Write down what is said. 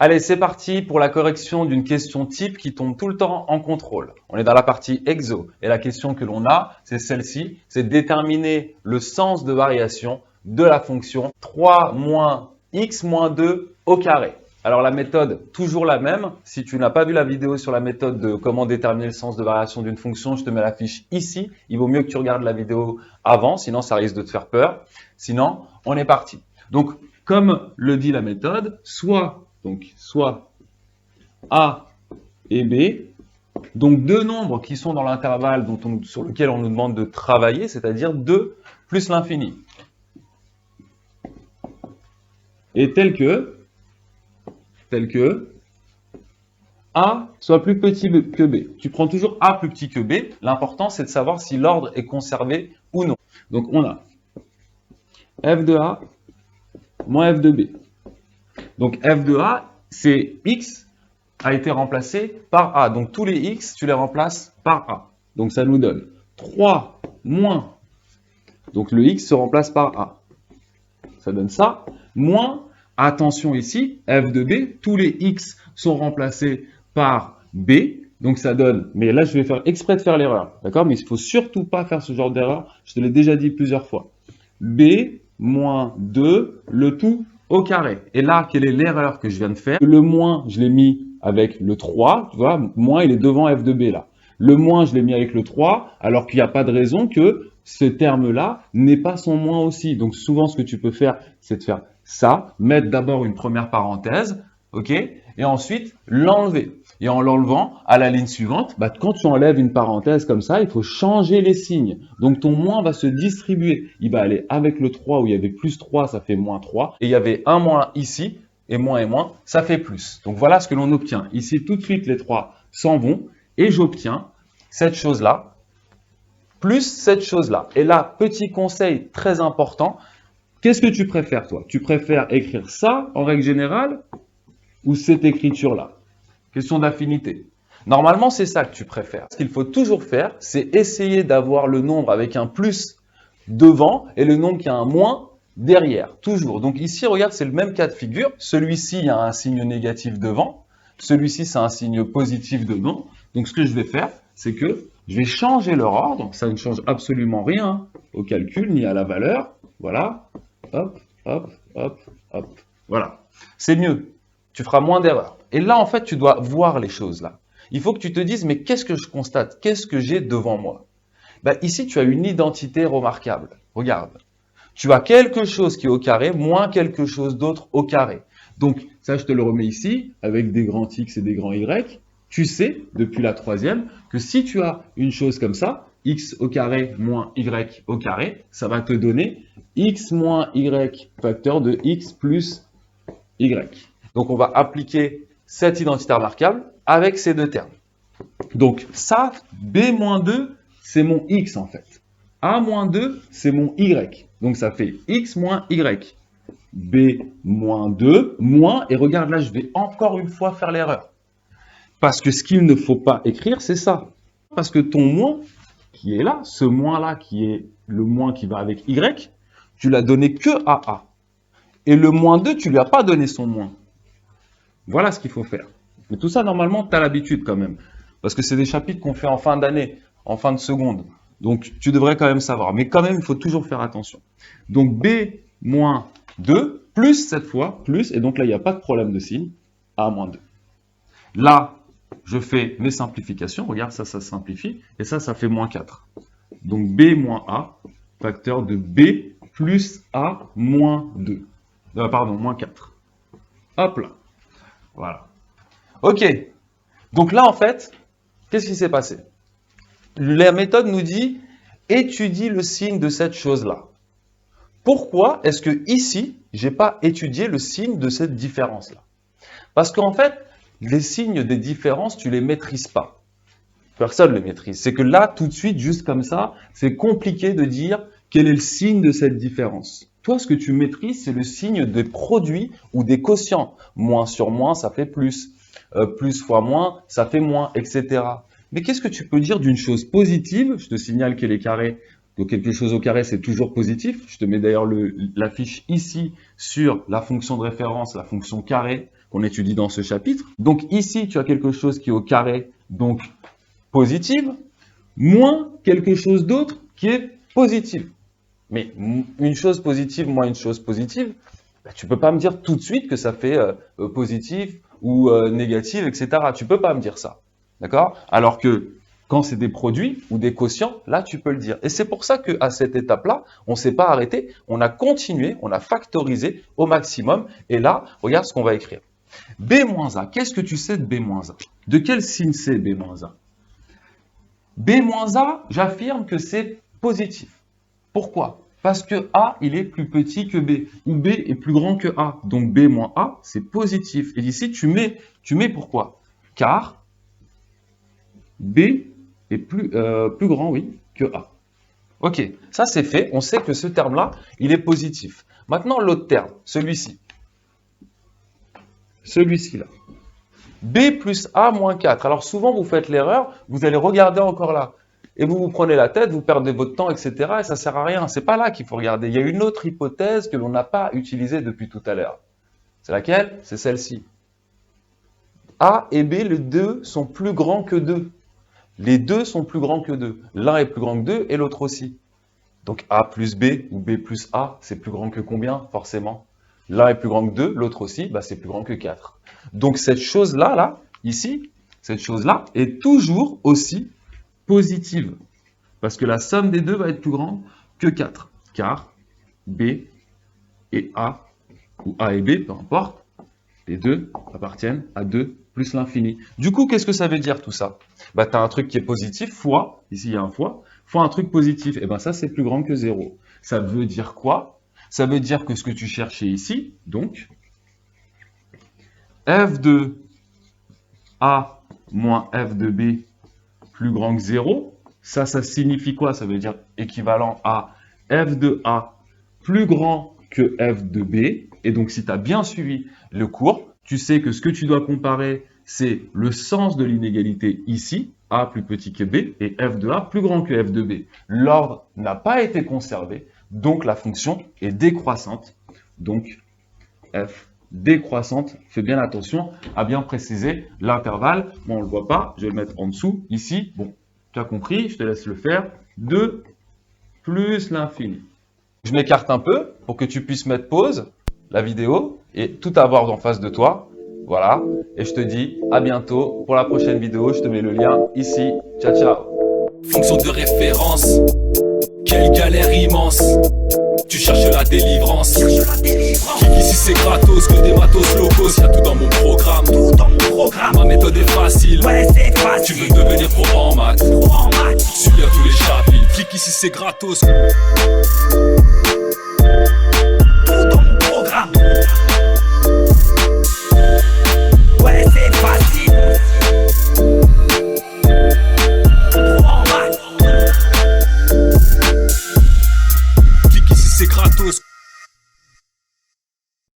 Allez, c'est parti pour la correction d'une question type qui tombe tout le temps en contrôle. On est dans la partie exo et la question que l'on a, c'est celle-ci, c'est déterminer le sens de variation de la fonction 3 moins x moins 2 au carré. Alors la méthode, toujours la même. Si tu n'as pas vu la vidéo sur la méthode de comment déterminer le sens de variation d'une fonction, je te mets la fiche ici. Il vaut mieux que tu regardes la vidéo avant, sinon ça risque de te faire peur. Sinon, on est parti. Donc, comme le dit la méthode, soit A et B, donc deux nombres qui sont dans l'intervalle sur lequel on nous demande de travailler, c'est-à-dire 2 plus l'infini. Et tel que A soit plus petit que B. Tu prends toujours A plus petit que B. L'important, c'est de savoir si l'ordre est conservé ou non. Donc, on a f de A moins f de B. Donc, f de A, c'est x a été remplacé par A. Donc, tous les x, tu les remplaces par A. Donc, ça nous donne 3 moins. Donc, le x se remplace par A. Ça donne ça. Moins, attention ici, f de B, tous les x sont remplacés par B. Donc, ça donne, mais là, je vais faire exprès de faire l'erreur. D'accord? Mais il ne faut surtout pas faire ce genre d'erreur. Je te l'ai déjà dit plusieurs fois. B moins 2, le tout au carré. Et là, quelle est l'erreur que je viens de faire? Le moins, je l'ai mis avec le 3. Tu vois, moins, il est devant f de B là. Le moins, je l'ai mis avec le 3, alors qu'il n'y a pas de raison que ce terme-là n'ait pas son moins aussi. Donc, souvent, ce que tu peux faire, c'est de faire ça, mettre d'abord une première parenthèse, ok, et ensuite l'enlever. Et en l'enlevant à la ligne suivante, quand tu enlèves une parenthèse comme ça, il faut changer les signes. Donc ton moins va se distribuer. Il va aller avec le 3 où il y avait plus 3, ça fait moins 3. Et il y avait un moins ici, et moins, ça fait plus. Donc voilà ce que l'on obtient. Ici, tout de suite, les 3 s'en vont, et j'obtiens cette chose-là, plus cette chose-là. Et là, petit conseil très important, qu'est-ce que tu préfères, toi? Tu préfères écrire ça, en règle générale, ou cette écriture-là? Question d'affinité. Normalement, c'est ça que tu préfères. Ce qu'il faut toujours faire, c'est essayer d'avoir le nombre avec un plus devant et le nombre qui a un moins derrière. Toujours. Donc ici, regarde, c'est le même cas de figure. Celui-ci, il y a un signe négatif devant. Celui-ci, c'est un signe positif devant. Donc ce que je vais faire, c'est que je vais changer leur ordre. Ça ne change absolument rien au calcul ni à la valeur. Voilà. Hop, hop, hop, hop. Voilà. C'est mieux. Tu feras moins d'erreurs. Et là, en fait, tu dois voir les choses là. Il faut que tu te dises, mais qu'est-ce que je constate? Qu'est-ce que j'ai devant moi? Ici, tu as une identité remarquable. Regarde. Tu as quelque chose qui est au carré, moins quelque chose d'autre au carré. Donc, ça, je te le remets ici, avec des grands X et des grands Y. Tu sais, depuis la troisième, que si tu as une chose comme ça, x au carré moins y au carré, ça va te donner x moins y facteur de x plus y. Donc, on va appliquer cette identité remarquable avec ces deux termes. Donc, ça, b-2, c'est mon x en fait. a-2, c'est mon y. Donc, ça fait x moins y. b-2, moins, et regarde là, je vais encore une fois faire l'erreur. Parce que ce qu'il ne faut pas écrire, c'est ça. Parce que ton moins, qui est là, ce moins-là, qui est le moins qui va avec y, tu l'as donné que à a. Et le moins 2, tu ne lui as pas donné son moins. Voilà ce qu'il faut faire. Mais tout ça, normalement, tu as l'habitude quand même. Parce que c'est des chapitres qu'on fait en fin d'année, en fin de seconde. Donc, tu devrais quand même savoir. Mais quand même, il faut toujours faire attention. Donc, b moins 2, plus cette fois, plus, et donc là, il n'y a pas de problème de signe, a moins 2. Là, je fais mes simplifications. Regarde, ça simplifie. Et ça fait moins 4. Donc, b moins a, facteur de b plus a moins 2. Moins 4. Hop là. Voilà. Ok. Donc là, en fait, qu'est-ce qui s'est passé? La méthode nous dit étudie le signe de cette chose-là. Pourquoi est-ce que ici, je n'ai pas étudié le signe de cette différence-là? Parce qu'en fait, les signes des différences, tu ne les maîtrises pas. Personne ne les maîtrise. C'est que là, tout de suite, juste comme ça, c'est compliqué de dire quel est le signe de cette différence. Toi, ce que tu maîtrises, c'est le signe des produits ou des quotients. Moins sur moins, ça fait plus. Plus fois moins, ça fait moins, etc. Mais qu'est-ce que tu peux dire d'une chose positive? Je te signale qu'elle est carrée. Donc quelque chose au carré, c'est toujours positif. Je te mets d'ailleurs la fiche ici sur la fonction de référence, la fonction carré. qu'on étudie dans ce chapitre. Donc ici, tu as quelque chose qui est au carré, donc positive, moins quelque chose d'autre qui est positive. Mais une chose positive moins une chose positive, bah, tu ne peux pas me dire tout de suite que ça fait positif ou négatif, etc. Tu ne peux pas me dire ça. D'accord? Alors que quand c'est des produits ou des quotients, là, tu peux le dire. Et c'est pour ça qu'à cette étape-là, on ne s'est pas arrêté, on a continué, on a factorisé au maximum. Et là, regarde ce qu'on va écrire. B-A, qu'est-ce que tu sais de B-A? De quel signe c'est B-A? B-A, j'affirme que c'est positif. Pourquoi? Parce que A, il est plus petit que B, ou B est plus grand que A. Donc B moins A, c'est positif. Et ici, tu mets pourquoi? Car B est plus grand, oui, que A. Ok, ça c'est fait. On sait que ce terme-là, il est positif. Maintenant, l'autre terme, celui-ci. Celui-ci là. B plus A moins 4. Alors souvent, vous faites l'erreur, vous allez regarder encore là. Et vous prenez la tête, vous perdez votre temps, etc. Et ça ne sert à rien. C'est pas là qu'il faut regarder. Il y a une autre hypothèse que l'on n'a pas utilisée depuis tout à l'heure. C'est laquelle? C'est celle-ci. A et B, les deux sont plus grands que 2. Les deux sont plus grands que 2. L'un est plus grand que 2 et l'autre aussi. Donc A plus B ou B plus A, c'est plus grand que combien, forcément? L'un est plus grand que 2, l'autre aussi, bah, c'est plus grand que 4. Donc cette chose-là, là, ici, cette chose-là est toujours aussi positive. Parce que la somme des deux va être plus grande que 4. Car B et A, ou A et B, peu importe, les deux appartiennent à 2 plus l'infini. Du coup, qu'est-ce que ça veut dire tout ça? Bah, tu as un truc qui est positif, fois, ici il y a un fois un truc positif. Et bien ça, c'est plus grand que 0. Ça veut dire quoi? Ça veut dire que ce que tu cherchais ici, donc, f de A moins f de B plus grand que 0, ça signifie quoi? Ça veut dire équivalent à f de A plus grand que f de B. Et donc, si tu as bien suivi le cours, tu sais que ce que tu dois comparer, c'est le sens de l'inégalité ici, A plus petit que B, et f de A plus grand que f de B. L'ordre n'a pas été conservé, donc la fonction est décroissante. Donc, f décroissante, fais bien attention à bien préciser l'intervalle. Bon, on ne le voit pas, je vais le mettre en dessous, ici. Bon, tu as compris, je te laisse le faire. 2 plus l'infini. Je m'écarte un peu pour que tu puisses mettre pause la vidéo et tout avoir en face de toi. Voilà, et je te dis à bientôt pour la prochaine vidéo. Je te mets le lien ici. Ciao, ciao. Fonction de référence, quelle galère immense. Tu cherches la délivrance. Ici c'est gratos, que des matos locaux. Y'a tout dans mon programme. Ma méthode est facile. Tu veux devenir pro en maths. Suis bien tous les chapitres. Clique ici c'est gratos.